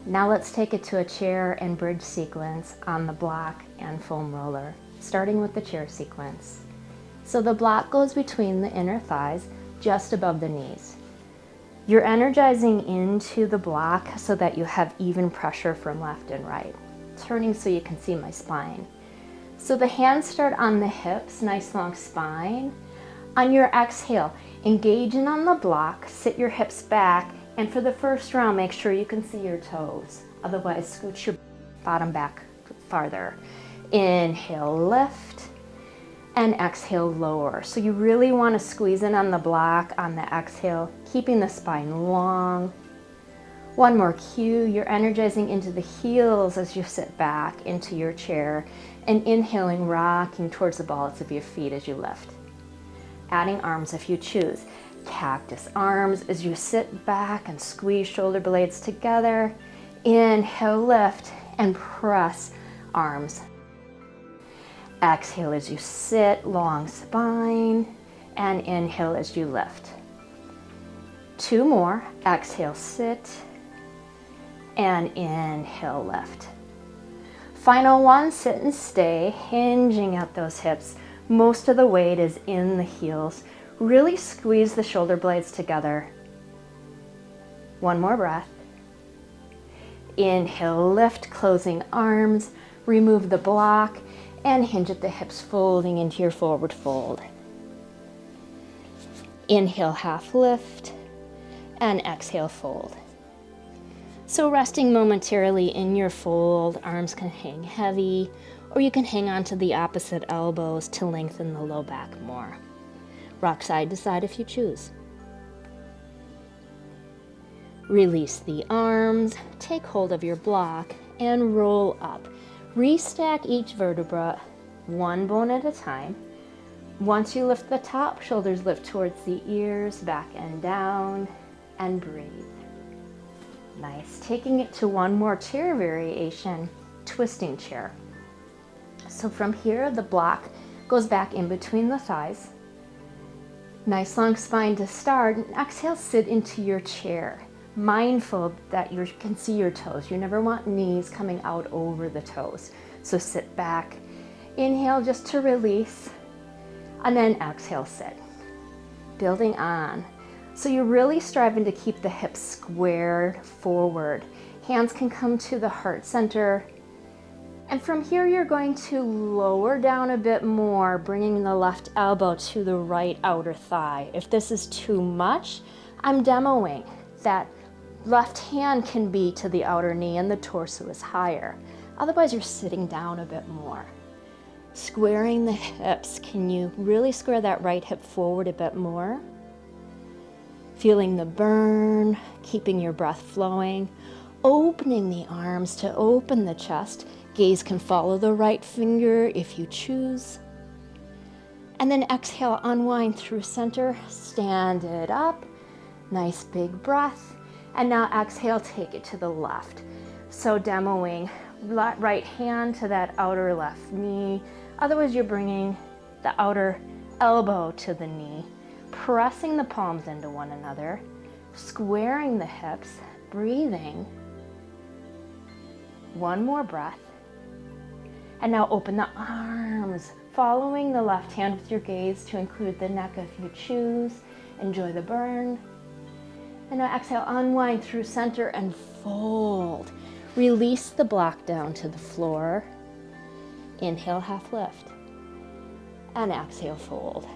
Now let's take it to a chair and bridge sequence on the block and foam roller, starting with the chair sequence. So the block goes between the inner thighs, just above the knees. You're energizing into the block so that you have even pressure from left and right. Turning so you can see my spine. So the hands start on the hips, nice long spine. On your exhale, engage in on the block, sit your hips back, and for the first round, make sure you can see your toes. Otherwise, scooch your bottom back farther. Inhale, lift, and exhale, lower. So you really want to squeeze in on the block on the exhale, keeping the spine long. One more cue, you're energizing into the heels as you sit back into your chair and inhaling, rocking towards the balls of your feet as you lift. Adding arms if you choose. Cactus arms as you sit back and squeeze shoulder blades together. Inhale, lift, and press arms. Exhale as you sit, long spine, and inhale as you lift. Two more. Exhale, sit, and inhale, lift. Final one, sit and stay, hinging at those hips. Most of the weight is in the heels. Really squeeze the shoulder blades together. One more breath. Inhale, lift, closing arms, remove the block, and hinge at the hips, folding into your forward fold. Inhale, half lift, and exhale, fold. So resting momentarily in your fold, arms can hang heavy, or you can hang onto the opposite elbows to lengthen the low back more. Rock side to side if you choose. Release the arms, take hold of your block, and roll up. Restack each vertebra, one bone at a time. Once you lift the top, shoulders lift towards the ears, back and down, and breathe. Nice. Taking it to one more chair variation, twisting chair. So from here, the block goes back in between the thighs. Nice long spine to start, and exhale, sit into your chair. Mindful that you can see your toes. You never want knees coming out over the toes. So sit back, inhale just to release, and then exhale, sit. Building on. So you're really striving to keep the hips squared forward. Hands can come to the heart center. And from here, you're going to lower down a bit more, bringing the left elbow to the right outer thigh. If this is too much, I'm demoing that left hand can be to the outer knee and the torso is higher. Otherwise, you're sitting down a bit more. Squaring the hips, can you really square that right hip forward a bit more? Feeling the burn, keeping your breath flowing, opening the arms to open the chest. Gaze can follow the right finger if you choose. And then exhale, unwind through center, stand it up. Nice big breath. And now exhale, take it to the left. So demoing right hand to that outer left knee. Otherwise, you're bringing the outer elbow to the knee, pressing the palms into one another, squaring the hips, breathing. One more breath. And now open the arms, following the left hand with your gaze to include the neck if you choose. Enjoy the burn. And now exhale, unwind through center and fold. Release the block down to the floor. Inhale, half lift. And exhale, fold.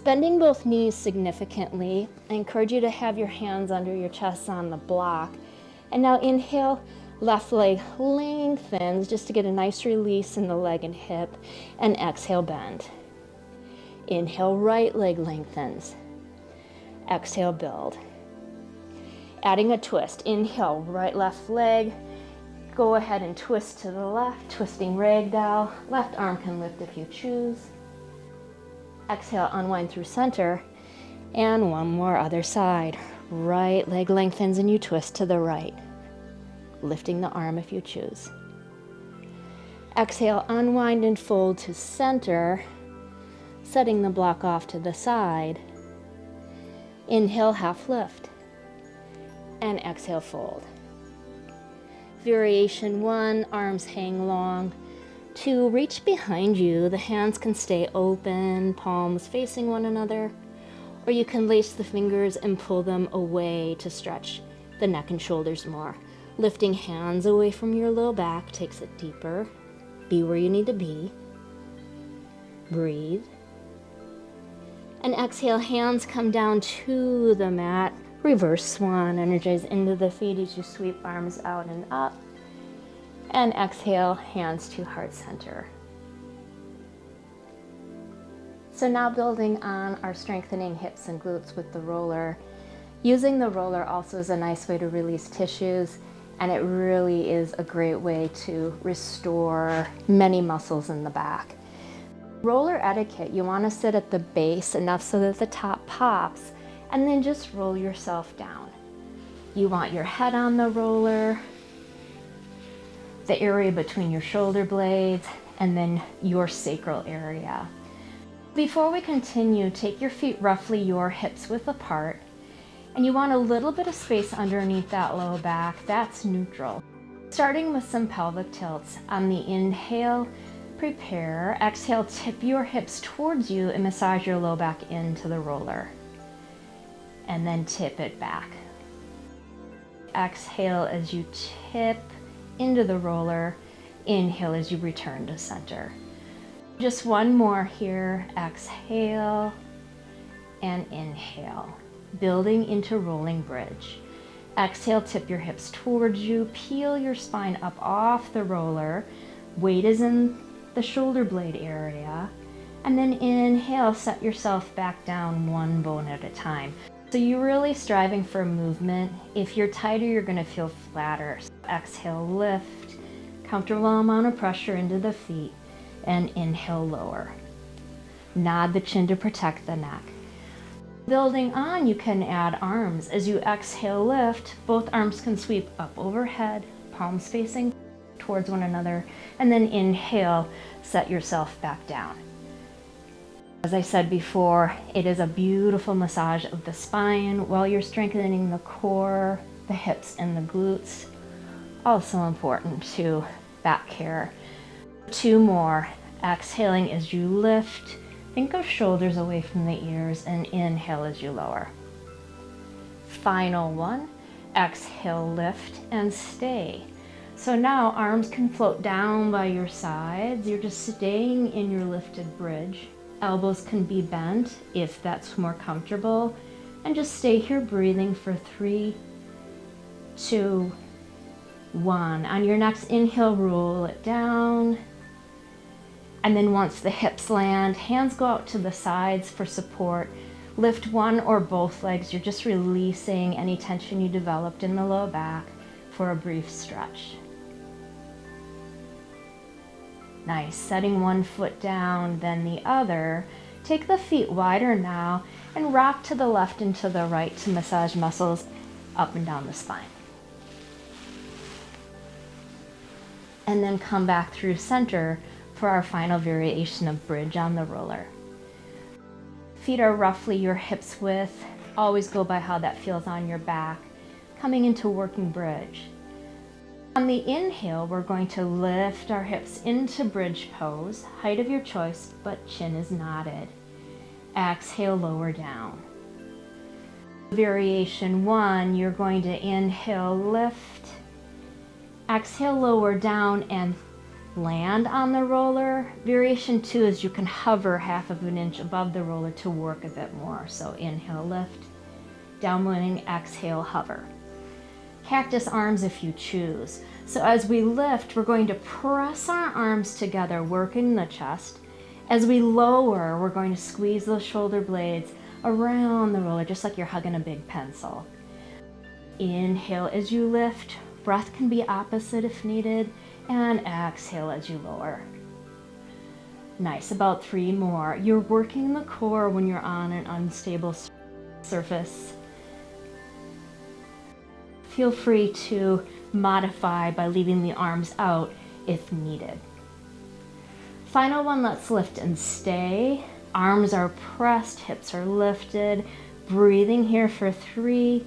Bending both knees significantly, I encourage you to have your hands under your chest on the block. And now inhale, left leg lengthens just to get a nice release in the leg and hip, and exhale, bend. Inhale, right leg lengthens. Exhale, build. Adding a twist. Inhale, right left leg. Go ahead and twist to the left, twisting ragdoll. Left arm can lift if you choose. Exhale, unwind through center. And one more other side. Right leg lengthens and you twist to the right, lifting the arm if you choose. Exhale, unwind and fold to center, setting the block off to the side. Inhale, half lift. And exhale, fold. Variation 1, arms hang long. 2, reach behind you. The hands can stay open, palms facing one another. Or you can lace the fingers and pull them away to stretch the neck and shoulders more. Lifting hands away from your low back takes it deeper. Be where you need to be. Breathe. And exhale, hands come down to the mat. Reverse swan, energize into the feet as you sweep arms out and up. And exhale, hands to heart center. So now building on our strengthening hips and glutes with the roller. Using the roller also is a nice way to release tissues, and it really is a great way to restore many muscles in the back. Roller etiquette, you want to sit at the base enough so that the top pops, and then just roll yourself down. You want your head on the roller, the area between your shoulder blades, and then your sacral area. Before we continue, take your feet roughly your hips width apart, and you want a little bit of space underneath that low back. That's neutral. Starting with some pelvic tilts. On the inhale, prepare. Exhale, tip your hips towards you and massage your low back into the roller. And then tip it back. Exhale as you tip into the roller. Inhale as you return to center. Just one more here. Exhale and inhale. Building into rolling bridge. Exhale, tip your hips towards you. Peel your spine up off the roller. Weight is in the shoulder blade area. And then inhale, set yourself back down one bone at a time. So you're really striving for movement. If you're tighter, you're going to feel flatter. So exhale, lift. Comfortable amount of pressure into the feet. And inhale, lower. Nod the chin to protect the neck. Building on, you can add arms. As you exhale, lift, both arms can sweep up overhead, palms facing towards one another, and then inhale, set yourself back down. As I said before, it is a beautiful massage of the spine while you're strengthening the core, the hips, and the glutes. Also important to back care. 2 more. Exhaling as you lift. Think of shoulders away from the ears, and inhale as you lower. Final one. Exhale, lift, and stay. So now arms can float down by your sides. You're just staying in your lifted bridge. Elbows can be bent if that's more comfortable. And just stay here breathing for 3, 2, 1. On your next inhale, roll it down. And then once the hips land, hands go out to the sides for support. Lift one or both legs. You're just releasing any tension you developed in the low back for a brief stretch. Nice. Setting one foot down, then the other. Take the feet wider now and rock to the left and to the right to massage muscles up and down the spine. And then come back through center for our final variation of bridge on the roller. Feet are roughly your hips width. Always go by how that feels on your back. Coming into working bridge. On the inhale, we're going to lift our hips into bridge pose, height of your choice, but chin is nodded. Exhale, lower down. Variation 1, you're going to inhale, lift. Exhale, lower down and land on the roller. Variation 2 is you can hover 1/2 inch above the roller to work a bit more. So inhale, lift. Downwinding, exhale, hover. Cactus arms if you choose. So as we lift, we're going to press our arms together, working the chest. As we lower, we're going to squeeze those shoulder blades around the roller, just like you're hugging a big pencil. Inhale as you lift. Breath can be opposite if needed. And exhale as you lower. Nice, about 3 more. You're working the core when you're on an unstable surface. Feel free to modify by leaving the arms out if needed. Final one, let's lift and stay. Arms are pressed, hips are lifted. Breathing here for 3,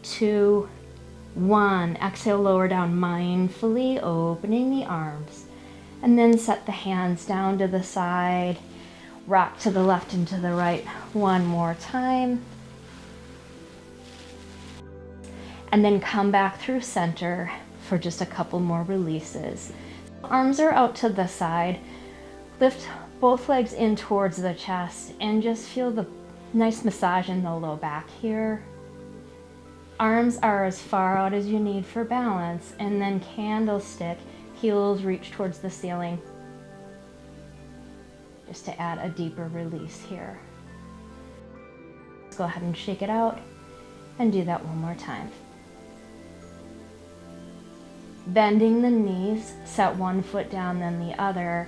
2, 1. Exhale, lower down mindfully, opening the arms. And then set the hands down to the side. Rock to the left and to the right one more time. And then come back through center for just a couple more releases. Arms are out to the side. Lift both legs in towards the chest and just feel the nice massage in the low back here. Arms are as far out as you need for balance, and then candlestick, heels reach towards the ceiling. Just to add a deeper release here. Let's go ahead and shake it out and do that one more time. Bending the knees, set one foot down, then the other.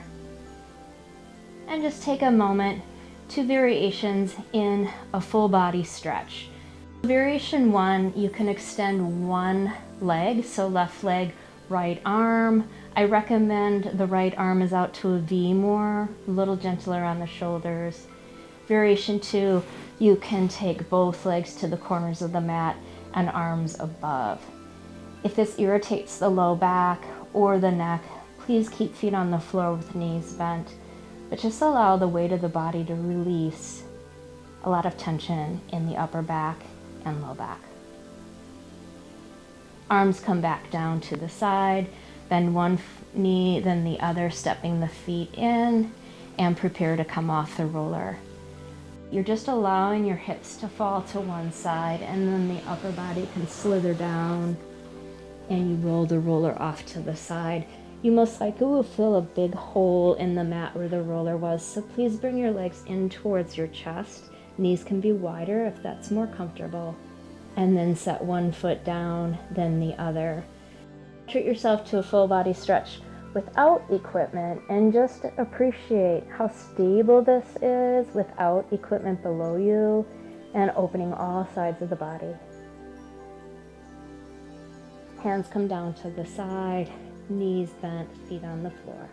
And just take a moment, 2 variations in a full body stretch. Variation 1, you can extend one leg, so left leg, right arm. I recommend the right arm is out to a V more, a little gentler on the shoulders. Variation 2, you can take both legs to the corners of the mat and arms above. If this irritates the low back or the neck, please keep feet on the floor with knees bent, but just allow the weight of the body to release a lot of tension in the upper back and low back. Arms come back down to the side, bend one knee, then the other, stepping the feet in, and prepare to come off the roller. You're just allowing your hips to fall to one side, and then the upper body can slither down, and you roll the roller off to the side. You most likely will feel a big hole in the mat where the roller was, so please bring your legs in towards your chest. Knees can be wider if that's more comfortable. And then set one foot down, then the other. Treat yourself to a full body stretch without equipment, and just appreciate how stable this is without equipment below you, and opening all sides of the body. Hands come down to the side, knees bent, feet on the floor.